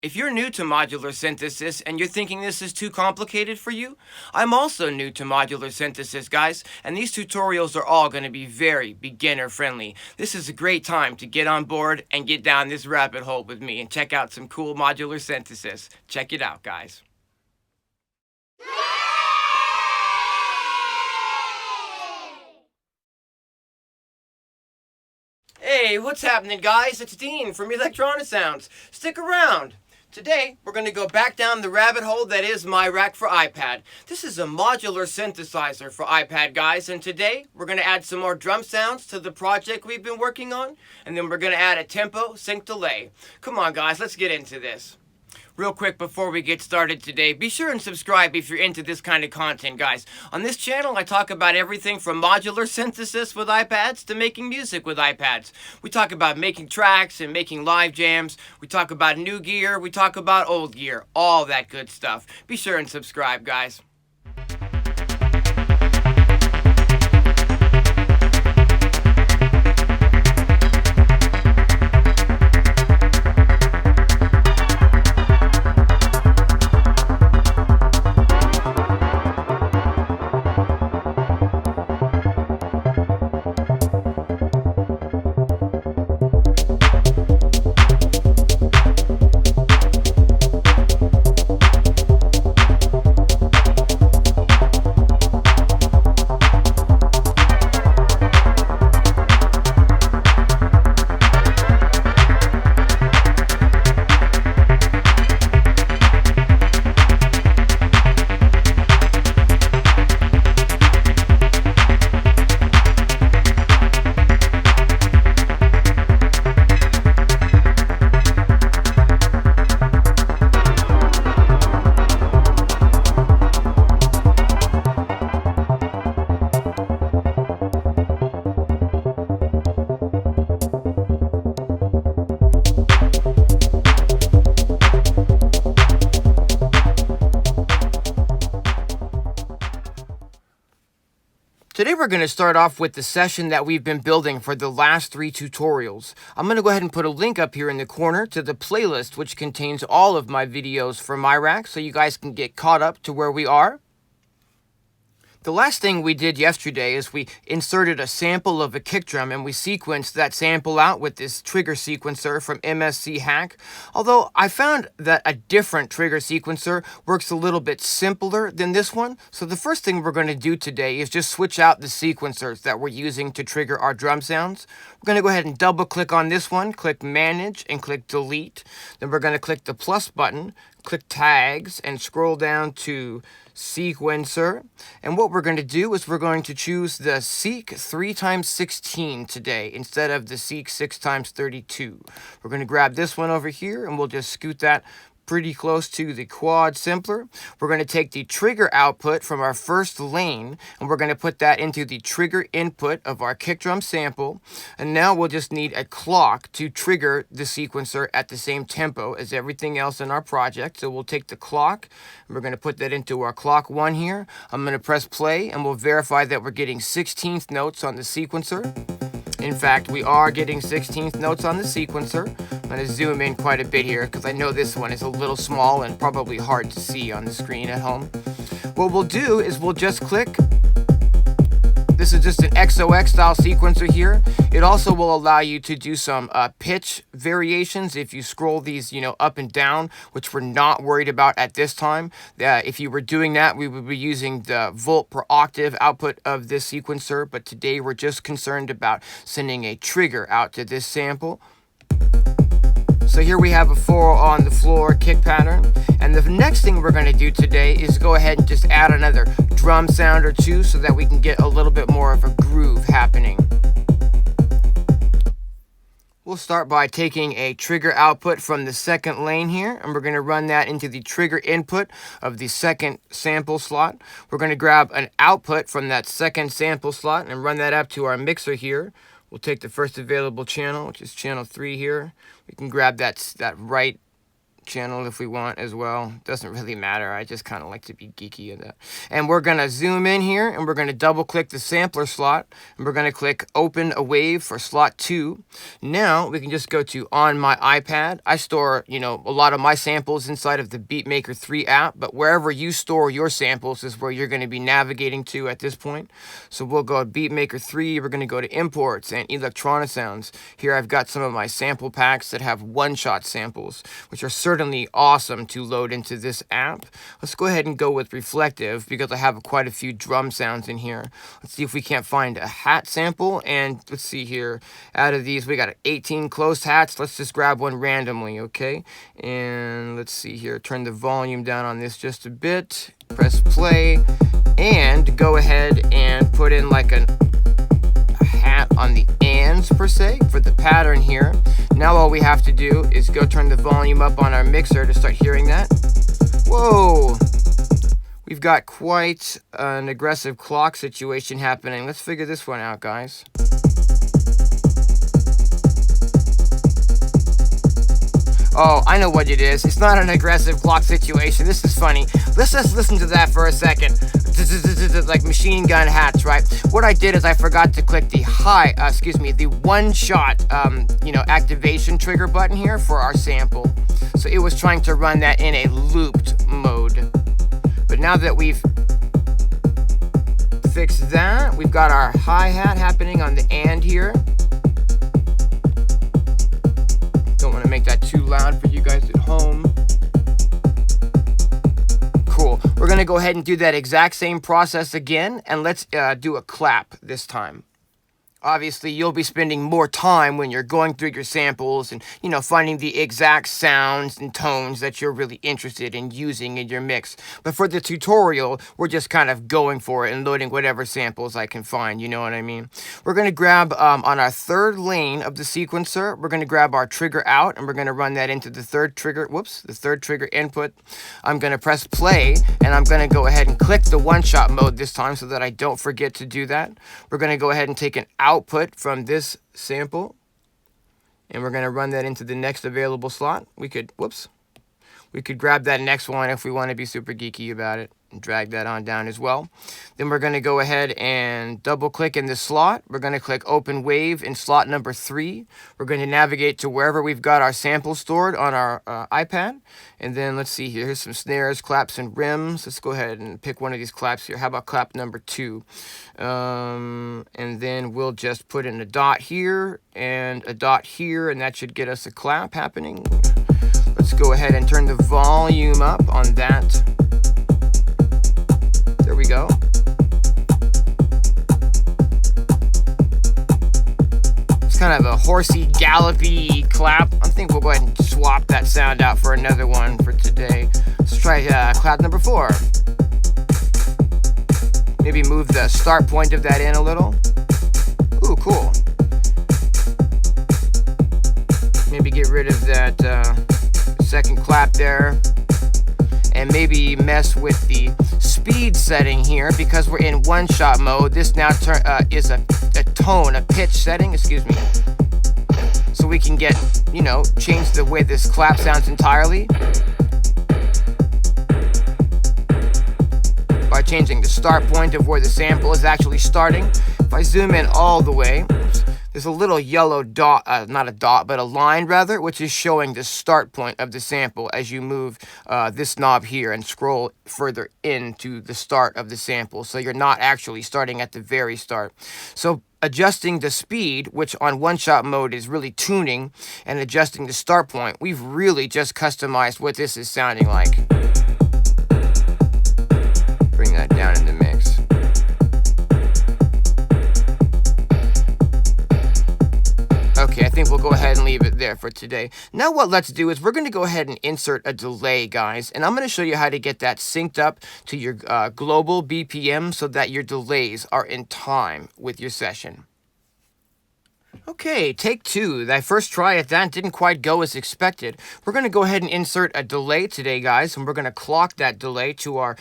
If you're new to modular synthesis and you're thinking this is too complicated for you, I'm also new to modular synthesis, guys, and these tutorials are all going to be very beginner friendly. This is a great time to get on board and get down this rabbit hole with me and check out some cool modular synthesis. Check it out, guys. Hey, what's happening, guys? It's Dean from Electronisounds. Stick around. Today, we're going to go back down the rabbit hole that is miRack for iPad. This is a modular synthesizer for iPad, guys, and today we're going to add some more drum sounds to the project we've been working on, and then we're going to add a tempo sync delay. Come on, guys, let's get into this. Real quick before we get started today, be sure and subscribe if you're into this kind of content, guys. On this channel, I talk about everything from modular synthesis with iPads to making music with iPads. We talk about making tracks and making live jams. We talk about new gear. We talk about old gear. All that good stuff. Be sure and subscribe, guys. Today we're going to start off with the session that we've been building for the last 3 tutorials. I'm going to go ahead and put a link up here in the corner to the playlist which contains all of my videos for miRack so you guys can get caught up to where we are. The last thing we did yesterday is we inserted a sample of a kick drum and we sequenced that sample out with this trigger sequencer from MSC Hack. Although I found that a different trigger sequencer works a little bit simpler than this one. So the first thing we're going to do today is just switch out the sequencers that we're using to trigger our drum sounds. We're going to go ahead and double click on this one, click Manage and click Delete. Then we're going to click the plus button, click Tags and scroll down to Sequencer, and what we're going to do is we're going to choose the Seek 3x16 today instead of the Seek 6x32. We're going to grab this one over here and we'll just scoot that pretty close to the quad simpler. We're going to take the trigger output from our first lane and we're going to put that into the trigger input of our kick drum sample, and now we'll just need a clock to trigger the sequencer at the same tempo as everything else in our project. So we'll take the clock and we're going to put that into our clock 1 here. I'm going to press play and we'll verify that we're getting 16th notes on the sequencer. In fact, we are getting 16th notes on the sequencer. I'm going to zoom in quite a bit here because I know this one is a little small and probably hard to see on the screen at home. What we'll do is we'll just click. This is just an XOX style sequencer here. It also will allow you to do some pitch variations if you scroll these, up and down, which we're not worried about at this time. If you were doing that, we would be using the volt per octave output of this sequencer, but today we're just concerned about sending a trigger out to this sample. So here we have a 4 on the floor kick pattern. And the next thing we're going to do today is go ahead and just add another drum sound or two so that we can get a little bit more of a groove happening. We'll start by taking a trigger output from the second lane here, and we're going to run that into the trigger input of the second sample slot. We're going to grab an output from that second sample slot and run that up to our mixer here. We'll take the first available channel, which is channel 3 here. We can grab that right channel if we want as well. Doesn't really matter. I just kind of like to be geeky in that. And we're going to zoom in here, and we're going to double click the sampler slot, and we're going to click open a wave for slot 2. Now we can just go to on my iPad. I store, a lot of my samples inside of the Beatmaker 3 app, but wherever you store your samples is where you're going to be navigating to at this point. So we'll go to Beatmaker 3. We're going to go to imports and Electronisounds. Here I've got some of my sample packs that have one-shot samples, which are certainly awesome to load into this app. Let's go ahead and go with reflective because I have quite a few drum sounds in here. Let's see if we can't find a hat sample, and let's see here. Out of these, we got 18 closed hats. Let's just grab one randomly, okay? And let's see here. Turn the volume down on this just a bit. Press play, and go ahead and put in like a hat on the ands per se for the pattern here. Now all we have to do is go turn the volume up on our mixer to start hearing that. Whoa! We've got quite an aggressive clock situation happening. Let's figure this one out, guys. Oh, I know what it is. It's not an aggressive clock situation. This is funny. Let's just listen to that for a second. Like machine gun hats, right? What I did is I forgot to click the the one-shot, activation trigger button here for our sample. So it was trying to run that in a looped mode. But now that we've fixed that, we've got our hi-hat happening on the and here. Don't want to make that too loud for you guys at home. Cool. We're going to go ahead and do that exact same process again, and let's do a clap this time. Obviously, you'll be spending more time when you're going through your samples and, finding the exact sounds and tones that you're really interested in using in your mix. But for the tutorial, we're just kind of going for it and loading whatever samples I can find, you know what I mean? We're going to grab, on our third lane of the sequencer, we're going to grab our trigger out, and we're going to run that into the third trigger input. I'm going to press play, and I'm going to go ahead and click the one-shot mode this time so that I don't forget to do that. We're going to go ahead and take an output from this sample, and we're going to run that into the next available slot. We could grab that next one if we want to be super geeky about it and drag that on down as well. Then we're going to go ahead and double click in this slot. We're going to click open wave in slot number 3. We're going to navigate to wherever we've got our sample stored on our iPad. And then let's see here. Here's some snares, claps, and rims. Let's go ahead and pick one of these claps here. How about clap number 2? And then we'll just put in a dot here and a dot here, and that should get us a clap happening. Let's go ahead and turn the volume up on that. There we go. It's kind of a horsey, gallopy clap. I think we'll go ahead and swap that sound out for another one for today. Let's try clap number 4. Maybe move the start point of that in a little. Ooh, cool. Maybe get rid of that second clap there. And maybe mess with the speed setting here because we're in one-shot mode. This now is a tone, a pitch setting, excuse me. So we can get, change the way this clap sounds entirely by changing the start point of where the sample is actually starting. If I zoom in all the way, there's a little yellow dot, not a dot, but a line rather, which is showing the start point of the sample as you move this knob here and scroll further into the start of the sample. So you're not actually starting at the very start. So adjusting the speed, which on one-shot mode is really tuning, and adjusting the start point, we've really just customized what this is sounding like. Bring that down in the mix. Okay, I think we'll go ahead and leave it there for today. Now what let's do is we're going to go ahead and insert a delay, guys. And I'm going to show you how to get that synced up to your global BPM so that your delays are in time with your session. Okay, take two. That first try at that didn't quite go as expected. We're going to go ahead and insert a delay today, guys, and we're going to clock that delay to our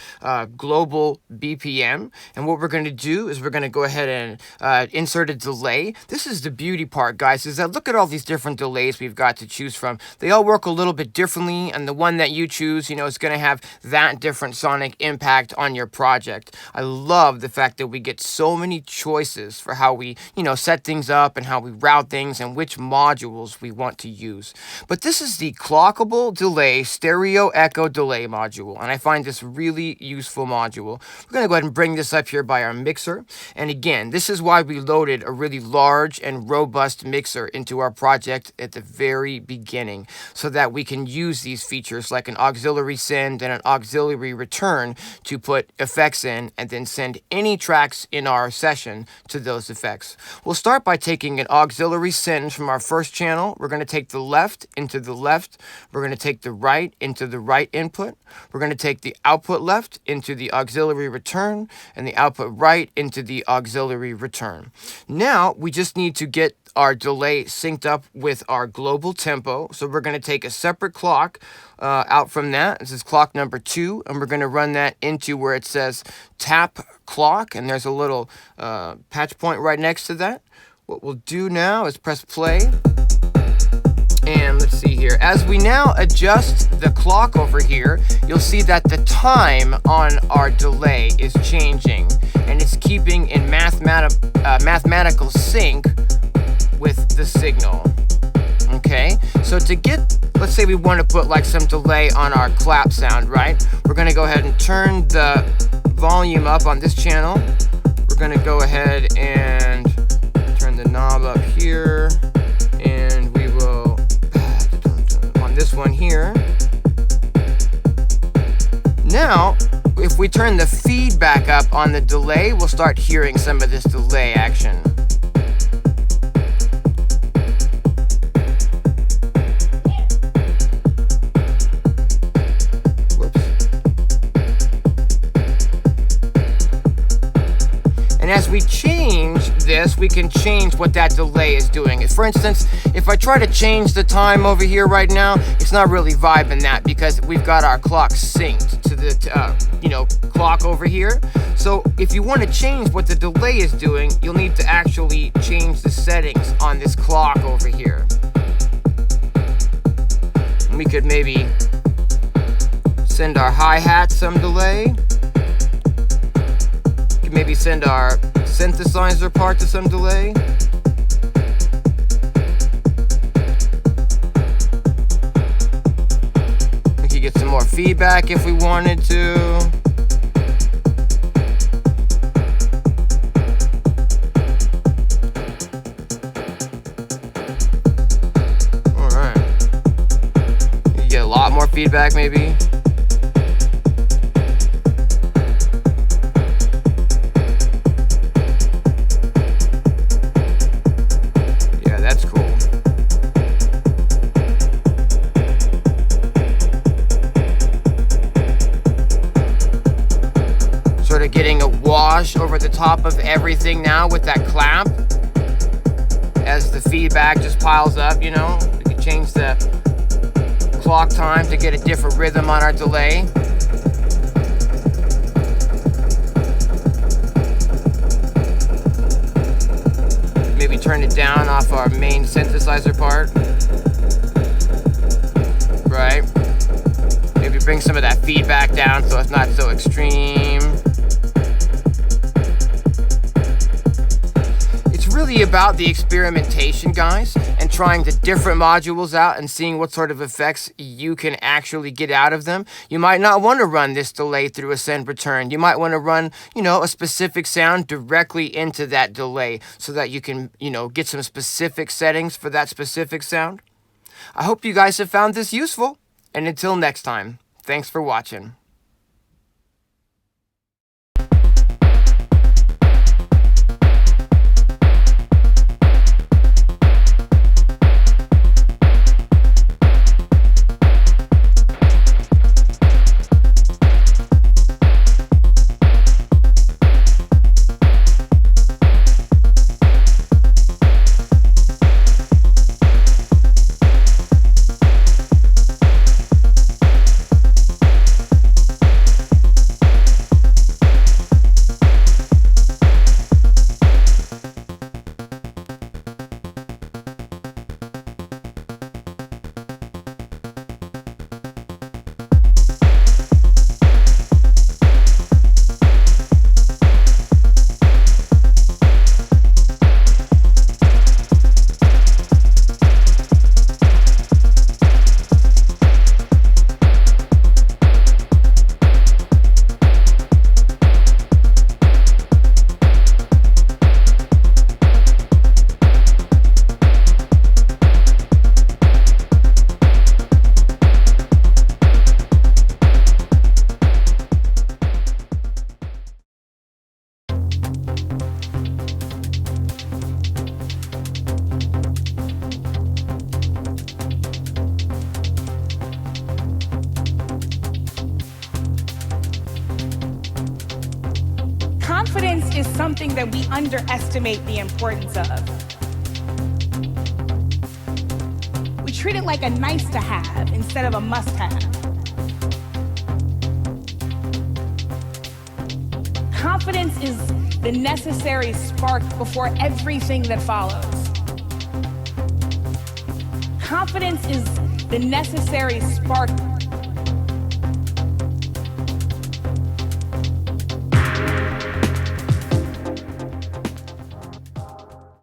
global BPM. And what we're going to do is we're going to go ahead and insert a delay. This is the beauty part, guys, is that look at all these different delays we've got to choose from. They all work a little bit differently, and the one that you choose, is going to have that different sonic impact on your project. I love the fact that we get so many choices for how we, set things up and how we route things and which modules we want to use. But this is the clockable delay stereo echo delay module, and I find this really useful module. We're going to go ahead and bring this up here by our mixer. And again, this is why we loaded a really large and robust mixer into our project at the very beginning, so that we can use these features like an auxiliary send and an auxiliary return to put effects in and then send any tracks in our session to those effects. We'll start by taking an auxiliary send from our first channel. We're going to take the left into the left. We're going to take the right into the right input. We're going to take the output left into the auxiliary return and the output right into the auxiliary return. Now we just need to get our delay synced up with our global tempo. So we're going to take a separate clock out from that. This is clock number 2, and we're going to run that into where it says tap clock, and there's a little patch point right next to that. What we'll do now is press play. And let's see here. As we now adjust the clock over here, you'll see that the time on our delay is changing, and it's keeping in mathematical sync with the signal. Okay, so to get, let's say we want to put like some delay on our clap sound, right? We're going to go ahead and turn the volume up on this channel. We're going to go ahead and turn the knob up here, and we will on this one here. Now, if we turn the feedback up on the delay, we'll start hearing some of this delay action. And as we change this, we can change what that delay is doing. For instance, if I try to change the time over here right now, it's not really vibing that because we've got our clock synced to the clock over here. So if you want to change what the delay is doing, you'll need to actually change the settings on this clock over here. And we could maybe send our hi-hat some delay. Maybe send our synthesizer part to some delay. We could get some more feedback if we wanted to. All right. You could get a lot more feedback maybe. Getting a wash over the top of everything now with that clap. As the feedback just piles up, we can change the clock time to get a different rhythm on our delay. Maybe turn it down off our main synthesizer part. Right? Maybe bring some of that feedback down so it's not so extreme. Really about the experimentation, guys, and trying the different modules out and seeing what sort of effects you can actually get out of them. You might not want to run this delay through a send return. You might want to run, a specific sound directly into that delay so that you can, get some specific settings for that specific sound. I hope you guys have found this useful, and until next time, thanks for watching. is something that we underestimate the importance of. We treat it like a nice to have instead of a must have. Confidence is the necessary spark before everything that follows. Confidence is the necessary spark